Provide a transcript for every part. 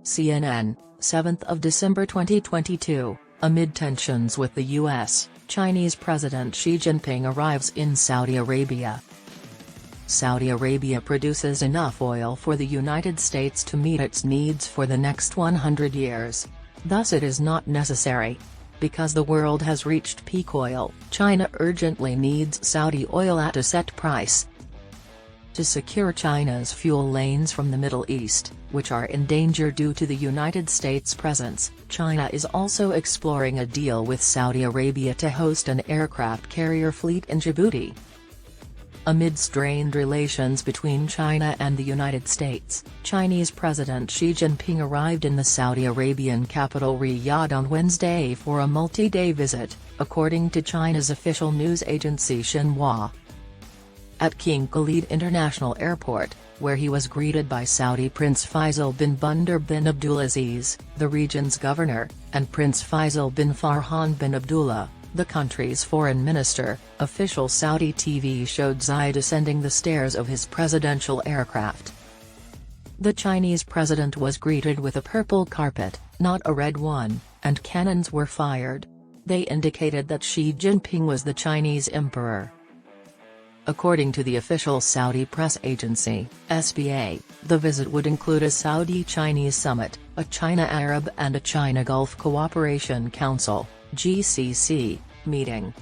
CNN, 7th of December 2022, amid tensions with the U.S., Chinese President Xi Jinping arrives in Saudi Arabia. Saudi Arabia produces enough oil for the United States to meet its needs for the next 100 years. Thus it is not necessary. Because the world has reached peak oil, China urgently needs Saudi oil at a set price. To secure China's fuel lanes from the Middle East, which are in danger due to the United States' presence, China is also exploring a deal with Saudi Arabia to host an aircraft carrier fleet in Djibouti. Amid strained relations between China and the United States, Chinese President Xi Jinping arrived in the Saudi Arabian capital Riyadh on Wednesday for a multi-day visit, according to China's official news agency Xinhua. At King Khalid International Airport, where he was greeted by Saudi Prince Faisal bin Bandar bin Abdulaziz, the region's governor, and Prince Faisal bin Farhan bin Abdullah, the country's foreign minister, official Saudi TV showed Xi descending the stairs of his presidential aircraft. The Chinese president was greeted with a purple carpet, not a red one, and cannons were fired. They indicated that Xi Jinping was the Chinese emperor. According to the official Saudi press agency, SPA, the visit would include a Saudi-Chinese summit, a China-Arab and a China-Gulf Cooperation Council (GCC) meeting.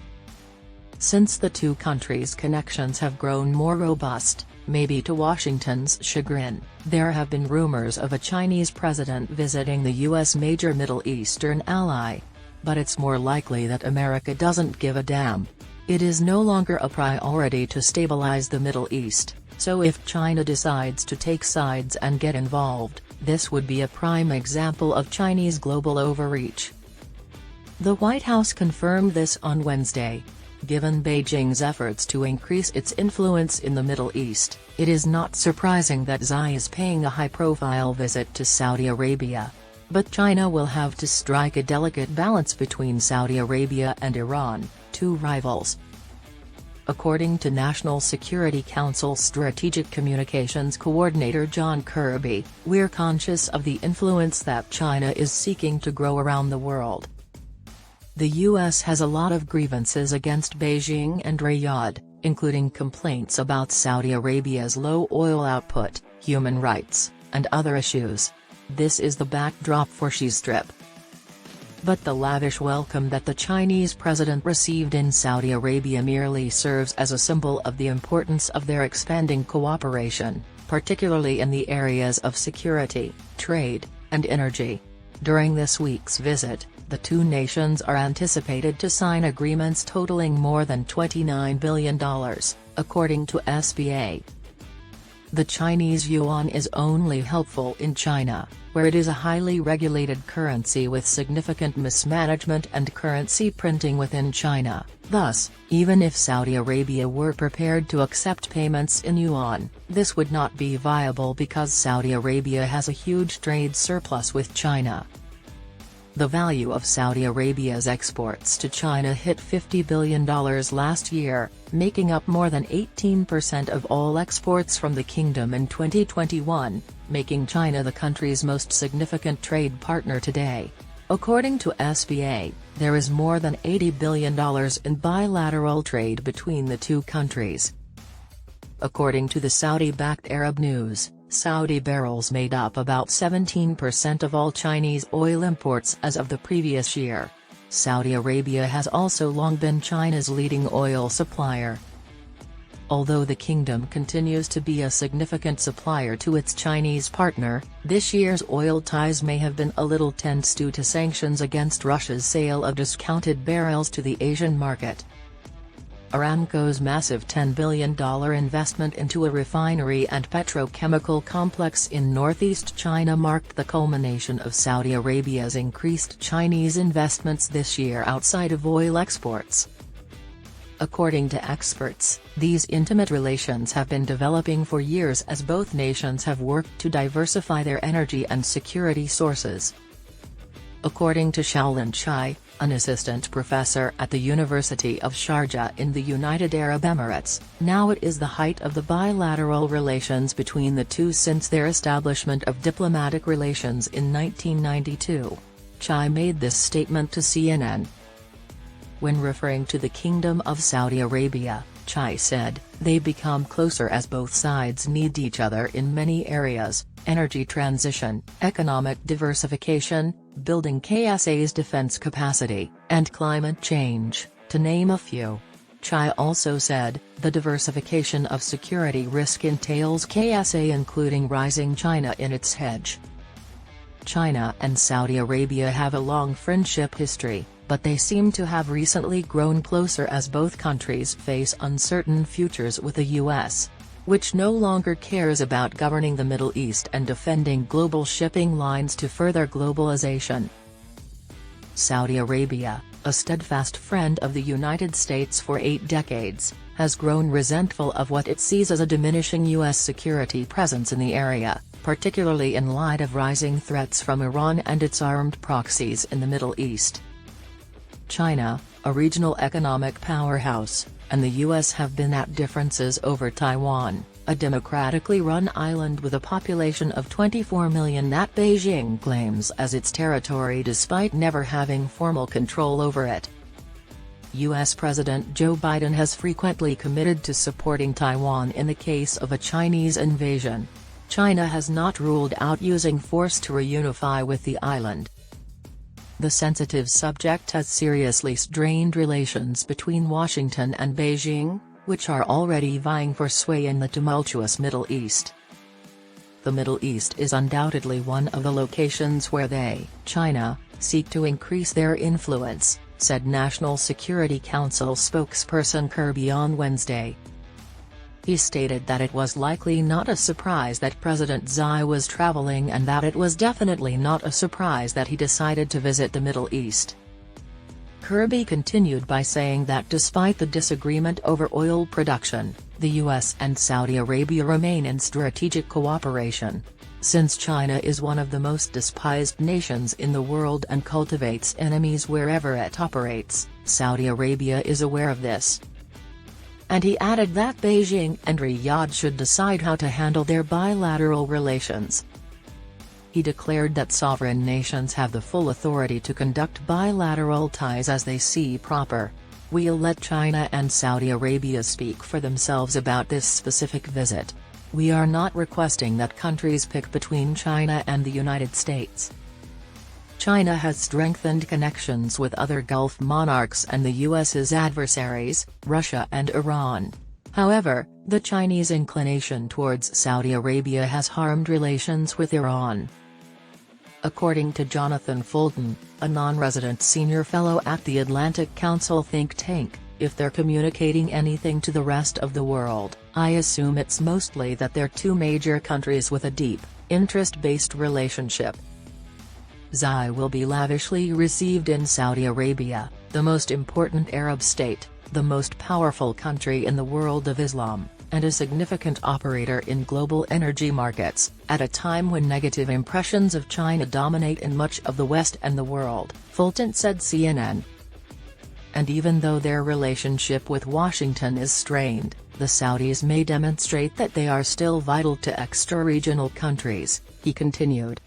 Since the two countries' connections have grown more robust, maybe to Washington's chagrin, there have been rumors of a Chinese president visiting the U.S. major Middle Eastern ally. But it's more likely that America doesn't give a damn. It is no longer a priority to stabilize the Middle East, so if China decides to take sides and get involved, this would be a prime example of Chinese global overreach. The White House confirmed this on Wednesday. Given Beijing's efforts to increase its influence in the Middle East, it is not surprising that Xi is paying a high-profile visit to Saudi Arabia. But China will have to strike a delicate balance between Saudi Arabia and Iran, two rivals. According to National Security Council Strategic Communications Coordinator John Kirby, we're conscious of the influence that China is seeking to grow around the world. The U.S. has a lot of grievances against Beijing and Riyadh, including complaints about Saudi Arabia's low oil output, human rights, and other issues. This is the backdrop for Xi's trip. But the lavish welcome that the Chinese president received in Saudi Arabia merely serves as a symbol of the importance of their expanding cooperation, particularly in the areas of security, trade, and energy. During this week's visit, the two nations are anticipated to sign agreements totaling more than $29 billion, according to SPA. The Chinese yuan is only helpful in China, where it is a highly regulated currency with significant mismanagement and currency printing within China. Thus, even if Saudi Arabia were prepared to accept payments in yuan, this would not be viable because Saudi Arabia has a huge trade surplus with China. The value of Saudi Arabia's exports to China hit $50 billion last year, making up more than 18% of all exports from the kingdom in 2021, making China the country's most significant trade partner today. According to SPA, there is more than $80 billion in bilateral trade between the two countries. According to the Saudi-backed Arab News, Saudi barrels made up about 17% of all Chinese oil imports as of the previous year. Saudi Arabia has also long been China's leading oil supplier. Although the kingdom continues to be a significant supplier to its Chinese partner, this year's oil ties may have been a little tense due to sanctions against Russia's sale of discounted barrels to the Asian market. Aramco's massive $10 billion investment into a refinery and petrochemical complex in northeast China marked the culmination of Saudi Arabia's increased Chinese investments this year outside of oil exports. According to experts, these intimate relations have been developing for years as both nations have worked to diversify their energy and security sources. According to Shaolin Chai, an assistant professor at the University of Sharjah in the United Arab Emirates. Now it is the height of the bilateral relations between the two since their establishment of diplomatic relations in 1992. Xi made this statement to CNN. When referring to the Kingdom of Saudi Arabia, Xi said, "They become closer as both sides need each other in many areas: energy transition, economic diversification, building KSA's defense capacity, and climate change, to name a few." Xi also said, "The diversification of security risk entails KSA including rising China in its hedge." China and Saudi Arabia have a long friendship history, but they seem to have recently grown closer as both countries face uncertain futures with the U.S., which no longer cares about governing the Middle East and defending global shipping lines to further globalization. Saudi Arabia, a steadfast friend of the United States for 8 decades, has grown resentful of what it sees as a diminishing U.S. security presence in the area, particularly in light of rising threats from Iran and its armed proxies in the Middle East. China, a regional economic powerhouse, and the U.S. have been at differences over Taiwan, a democratically run island with a population of 24 million that Beijing claims as its territory despite never having formal control over it. U.S. President Joe Biden has frequently committed to supporting Taiwan in the case of a Chinese invasion. China has not ruled out using force to reunify with the island. The sensitive subject has seriously strained relations between Washington and Beijing, which are already vying for sway in the tumultuous Middle East. The Middle East is undoubtedly one of the locations where they, China, seek to increase their influence, said National Security Council spokesperson Kirby on Wednesday. He stated that it was likely not a surprise that President Xi was traveling and that it was definitely not a surprise that he decided to visit the Middle East. Kirby continued by saying that despite the disagreement over oil production, the U.S. and Saudi Arabia remain in strategic cooperation. Since China is one of the most despised nations in the world and cultivates enemies wherever it operates, Saudi Arabia is aware of this. And he added that Beijing and Riyadh should decide how to handle their bilateral relations. He declared that sovereign nations have the full authority to conduct bilateral ties as they see proper. "We'll let China and Saudi Arabia speak for themselves about this specific visit. We are not requesting that countries pick between China and the United States." China has strengthened connections with other Gulf monarchs and the U.S.'s adversaries, Russia and Iran. However, the Chinese inclination towards Saudi Arabia has harmed relations with Iran. According to Jonathan Fulton, a non-resident senior fellow at the Atlantic Council think tank, "If they're communicating anything to the rest of the world, I assume it's mostly that they're two major countries with a deep, interest-based relationship." Xi will be lavishly received in Saudi Arabia, the most important Arab state, the most powerful country in the world of Islam, and a significant operator in global energy markets, at a time when negative impressions of China dominate in much of the West and the world, Fulton said CNN. And even though their relationship with Washington is strained, the Saudis may demonstrate that they are still vital to extra-regional countries, he continued.